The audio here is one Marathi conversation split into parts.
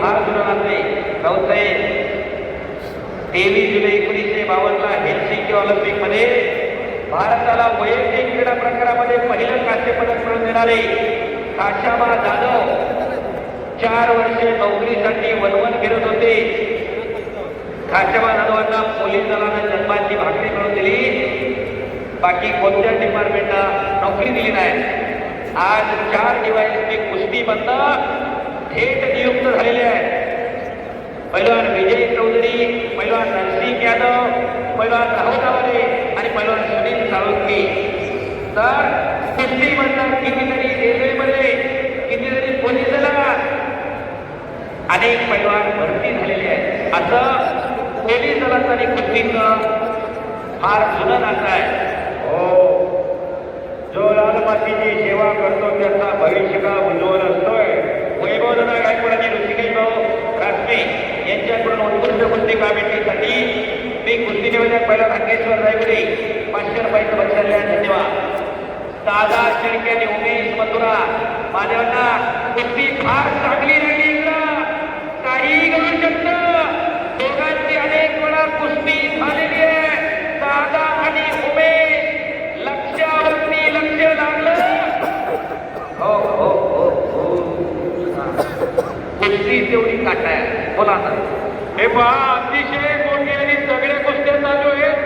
फार जुनं नाते राऊतसाहेब. 23 जुलै 1952 हेल्सिंकी ऑलिम्पिक मध्ये भारताला वैयक्तिक क्रीडा प्रकारामध्ये पहिलं कांस्य पदक मिळवून देणारे काशाबा जाधव 4 वर्षे नोकरीसाठी वनवन फिरत होते. काशाबा जाधवांना पोलीस दलानं जन्माची भाकरी मिळवून दिली, बाकी कोणत्या डिपार्टमेंटला नोकरी दिली नाही. आज 4 डिवाइसपी कुस्ती बंद थेट नियुक्त झालेले आहेत. पैलवान विजय चौधरी, पैलवान नरसिंग यादव, पैलवान राहुल दावरे आणि पैलवान सुनील साळुंके. तर कुस्तीमधनं कितीतरी रेल्वेमध्ये, कितीतरी पोलीस दलात अनेक पैलवान भरती झालेले आहेत. असं पोलीस दलाचं आणि कुस्तीचं फार जुनं नातं आहे. हो, जो लाल मातीची सेवा करतो त्याचा भविष्यकाळ उज्ज्वल असतोय. वैभवदादा गायकवाड आणि ऋषिकेश भाऊ रासमे यांच्याकडून उत्कृष्ट कुस्ती कमिटीसाठी मी कुस्ती निवेदक पहिला राकेश्वर रायगुडे 500 रुपयाचं बक्षीस. धन्यवाद. दादा शेळके आणि उमेश मथुरा माझ्याना कुस्ती फार चांगली लागली. काही करू शकतं. दोघांची अनेक वेळा कुस्ती झालेली आहे. दादा आणि उमेश लक्ष्यावरती लक्ष लागलं. हो हो हो हो, कुस्ती तेवढी काटा आहे. बोला आता. हे पहा, अतिशय मोठी आणि सगळ्या कुस्त्या चालू आहेत.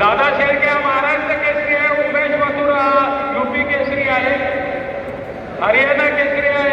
दादा शेळके हा महाराष्ट्र केसरी आहे, उमेश मथुरा यूपी केसरी आहे, हरियाणा केसरी आहे,